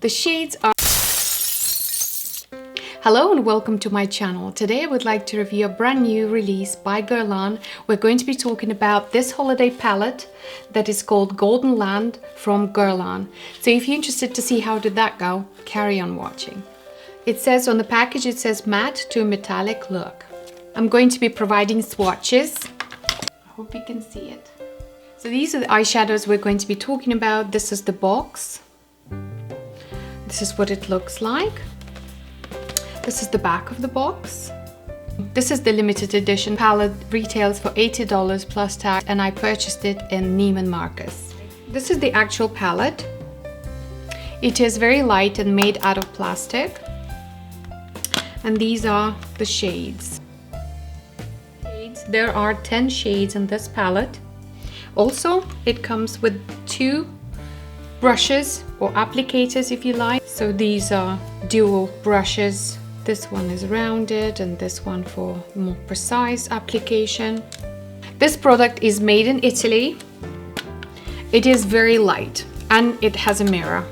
The shades are... Hello and welcome to my channel. Today I would like to review a brand new release by Guerlain. We're going to be talking about this holiday palette that is called Goldenland from Guerlain. So if you're interested to see how did that go, carry on watching. It says on the package, it says matte to metallic look. I'm going to be providing swatches. I hope you can see it. So these are the eyeshadows we're going to be talking about. This is the box. This is what it looks like. This is the back of the box. This is the limited edition palette, retails for $80 plus tax, and I purchased it in Neiman Marcus. This is the actual palette. It is very light and made out of plastic. And these are the shades. There are 10 shades in this palette. Also, it comes with 2 brushes or applicators if you like. So these are dual brushes. This one is rounded and this one for more precise application. This product is made in Italy. It is very light and it has a mirror.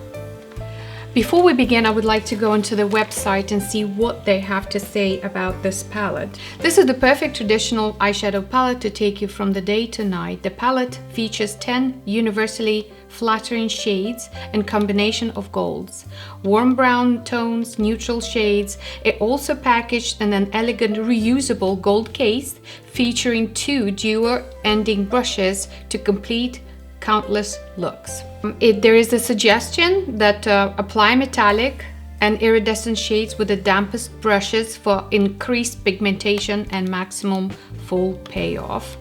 Before we begin, I would like to go onto the website and see what they have to say about this palette. This is the perfect traditional eyeshadow palette to take you from the day to night. The palette features 10 universally flattering shades and combination of golds, warm brown tones, neutral shades. It also packaged in an elegant reusable gold case featuring 2 dual ending brushes to complete countless looks. There is a suggestion that apply metallic and iridescent shades with the dampest brushes for increased pigmentation and maximum full payoff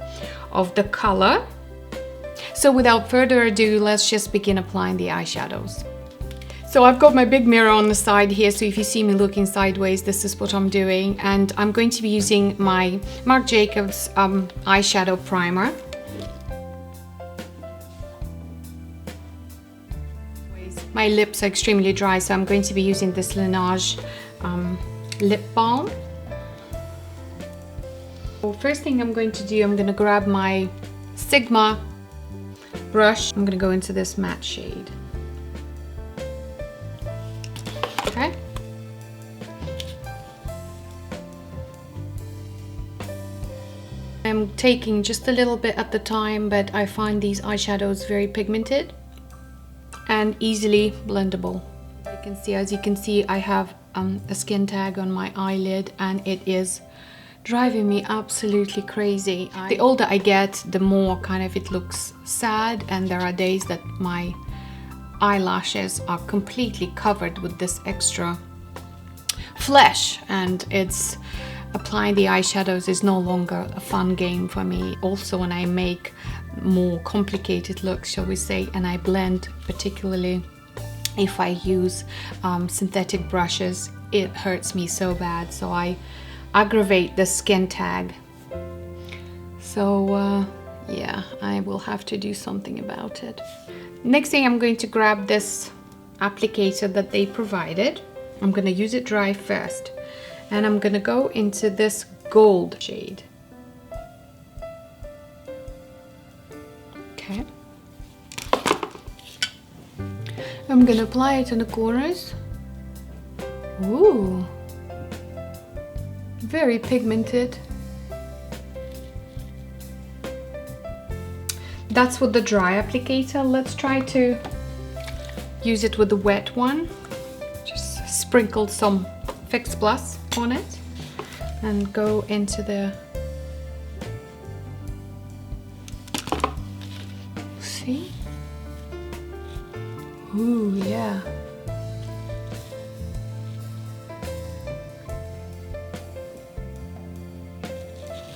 of the color. So without further ado, let's just begin applying the eyeshadows. So I've got my big mirror on the side here, so if you see me looking sideways, this is what I'm doing. And I'm going to be using my Marc Jacobs eyeshadow primer. My lips are extremely dry, so I'm going to be using this Laneige lip balm. So first thing I'm going to do, I'm going to grab my Sigma brush. I'm going to go into this matte shade. Okay. I'm taking just a little bit at the time, but I find these eyeshadows very pigmented and easily blendable. As you can see, I have a skin tag on my eyelid and it is driving me absolutely crazy. The older I get, the more kind of it looks sad, and there are days that my eyelashes are completely covered with this extra flesh, and it's applying the eyeshadows is no longer a fun game for me. Also, when I make more complicated looks, shall we say, and I blend, particularly if I use synthetic brushes, it hurts me so bad, so I aggravate the skin tag. So yeah, I will have to do something about it. Next thing, I'm going to grab this applicator that they provided. I'm going to use it dry first, and I'm going to go into this gold shade. Okay. I'm going to apply it in the corners. Ooh, very pigmented. That's with the dry applicator. Let's try to use it with the wet one. Just sprinkle some Fix Plus on it and go into the... See? Ooh, yeah.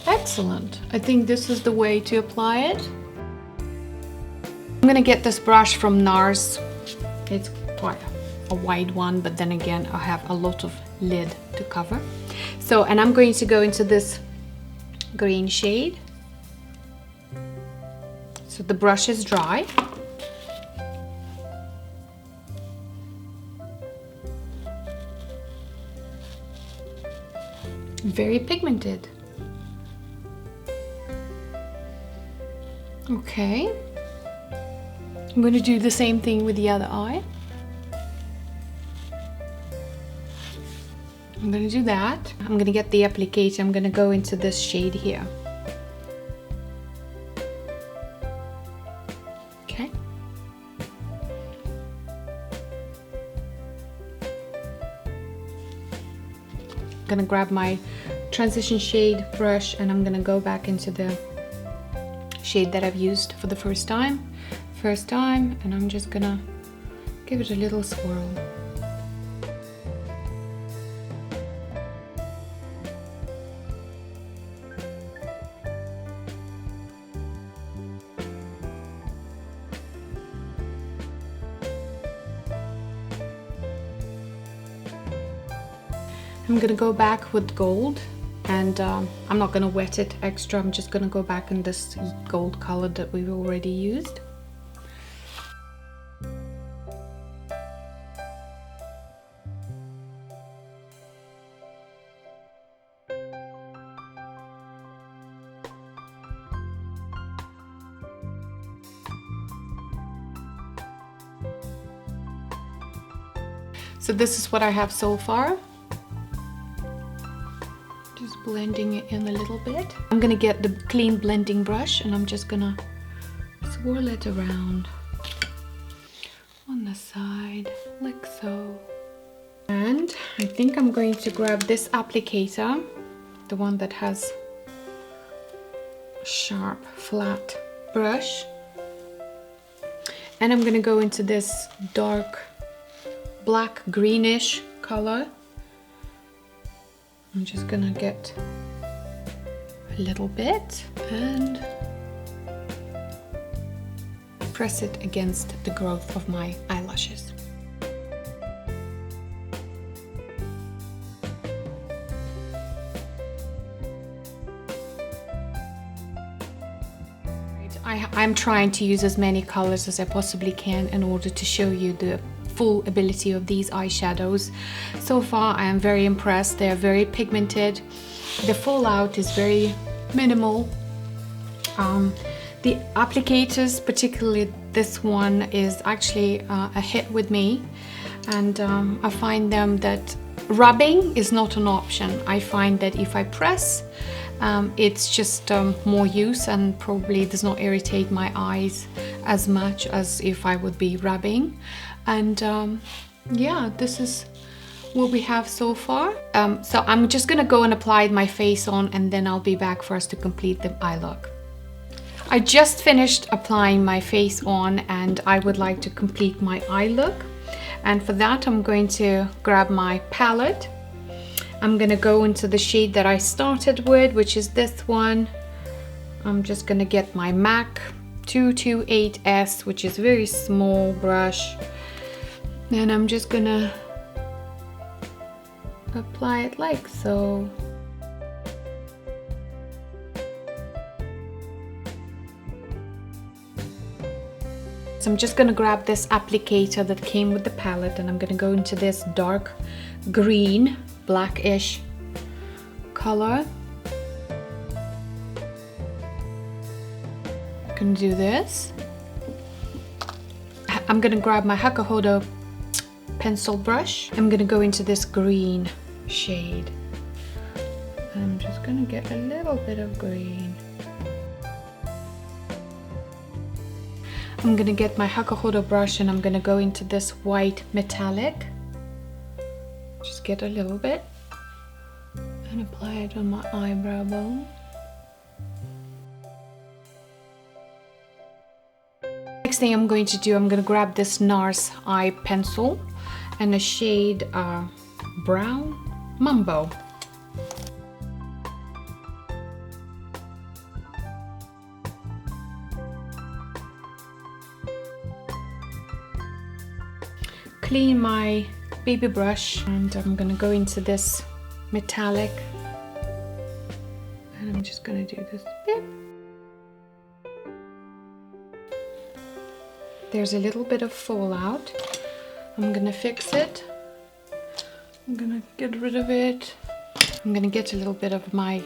Excellent. I think this is the way to apply it. I'm gonna get this brush from NARS. It's quite a wide one, but then again, I have a lot of lid to cover. So, and I'm going to go into this green shade. So the brush is dry. Very pigmented. Okay. I'm going to do the same thing with the other eye. I'm gonna do that. I'm gonna get the applicator. I'm gonna go into this shade here. Okay. I'm gonna grab my transition shade brush and I'm gonna go back into the shade that I've used for the first time, and I'm just gonna give it a little swirl. I'm gonna go back with gold, and I'm not gonna wet it extra. I'm just gonna go back in this gold color that we've already used. So this is what I have so far. Just blending it in a little bit. I'm gonna get the clean blending brush and I'm just gonna swirl it around on the side, like so. And I think I'm going to grab this applicator, the one that has a sharp, flat brush. And I'm gonna go into this dark black greenish color. I'm just gonna get a little bit and press it against the growth of my eyelashes. I'm trying to use as many colors as I possibly can in order to show you the full ability of these eyeshadows. So far I am very impressed. They are very pigmented. The fallout is very minimal. The applicators, particularly this one, is actually a hit with me, and I find them that rubbing is not an option. I find that if I press, it's just more use and probably does not irritate my eyes as much as if I would be rubbing. And yeah, this is what we have so far. So I'm just gonna go and apply my face on, and then I'll be back for us to complete the eye look. I just finished applying my face on and I would like to complete my eye look. And for that I'm going to grab my palette. I'm gonna go into the shade that I started with, which is this one. I'm just gonna get my MAC 228S, which is a very small brush. And I'm just gonna apply it like so. So I'm just gonna grab this applicator that came with the palette, and I'm gonna go into this dark green, blackish color. I'm gonna do this. I'm gonna grab my Xoxox pencil brush. I'm gonna go into this green shade. I'm just gonna get a little bit of green. I'm gonna get my Xoxox brush and I'm gonna go into this white metallic. Just get a little bit and apply it on my eyebrow bone. Next thing I'm going to do, I'm gonna grab this NARS eye pencil and a shade Brown Mumbo. Clean my baby brush and I'm gonna go into this metallic, and I'm just gonna do this bit. There's a little bit of fallout. I'm gonna fix it. I'm gonna get rid of it. I'm gonna get a little bit of my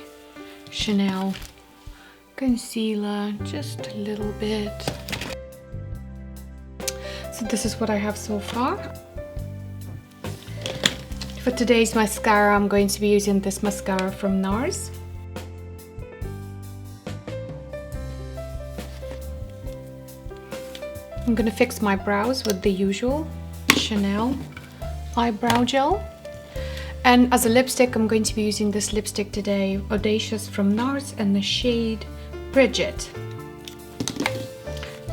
Chanel concealer, just a little bit. So this is what I have so far. For today's mascara, I'm going to be using this mascara from NARS. I'm gonna fix my brows with the usual Chanel eyebrow gel. And as a lipstick, I'm going to be using this lipstick today, Audacious from NARS, and the shade Bridget.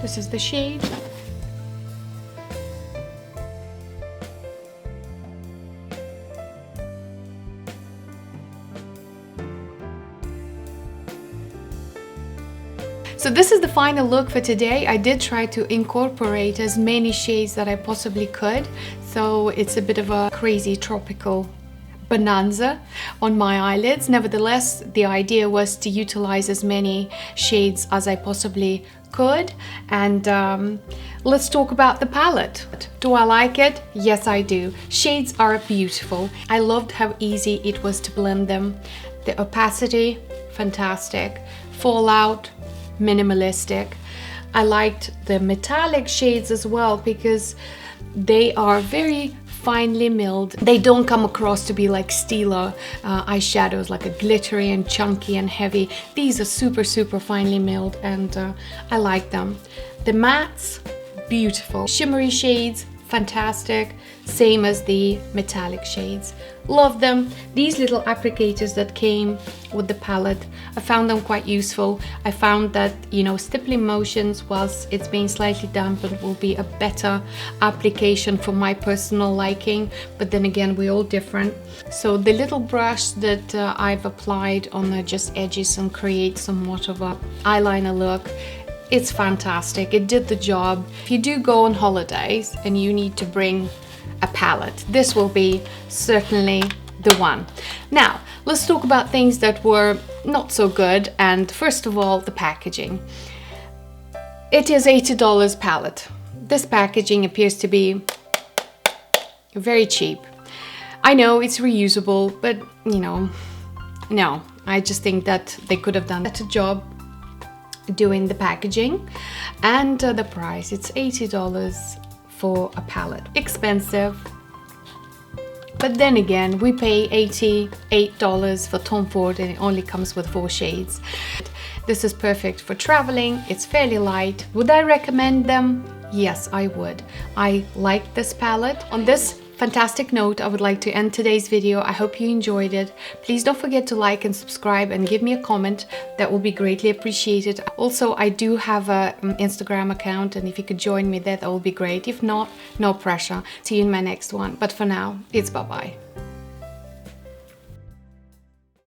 This is the shade. So this is the final look for today. I did try to incorporate as many shades that I possibly could. So it's a bit of a crazy tropical bonanza on my eyelids. Nevertheless, the idea was to utilize as many shades as I possibly could. And let's talk about the palette. Do I like it? Yes, I do. Shades are beautiful. I loved how easy it was to blend them. The opacity, fantastic. Fallout, minimalistic. I liked the metallic shades as well because they are very finely milled. They don't come across to be like Stila eyeshadows, like a glittery and chunky and heavy. These are super finely milled, and I like them. The mattes, beautiful. Shimmery shades, fantastic. Same as the metallic shades. Love them. These little applicators that came with the palette, I found them quite useful. I found that, you know, stippling motions whilst it's being slightly dampened will be a better application for my personal liking, but then again, we're all different. So the little brush that I've applied on the just edges and create somewhat of a eyeliner look, it's fantastic. It did the job. If you do go on holidays and you need to bring a palette, this will be certainly the one. Now, let's talk about things that were not so good. And first of all, the packaging. It is $80 palette. This packaging appears to be very cheap. I know it's reusable, but you know, no, I just think that they could have done a better job doing the packaging. And the price, it's $80 for a palette. Expensive, but then again, we pay $88 for Tom Ford and it only comes with 4 shades. This is perfect for traveling. It's fairly light. Would I recommend them? Yes, I would. I like this palette. On this fantastic note, I would like to end today's video. I hope you enjoyed it. Please don't forget to like and subscribe and give me a comment. That will be greatly appreciated. Also, I do have an Instagram account, and if you could join me there, that would be great. If not, no pressure. See you in my next one. But for now, it's bye-bye.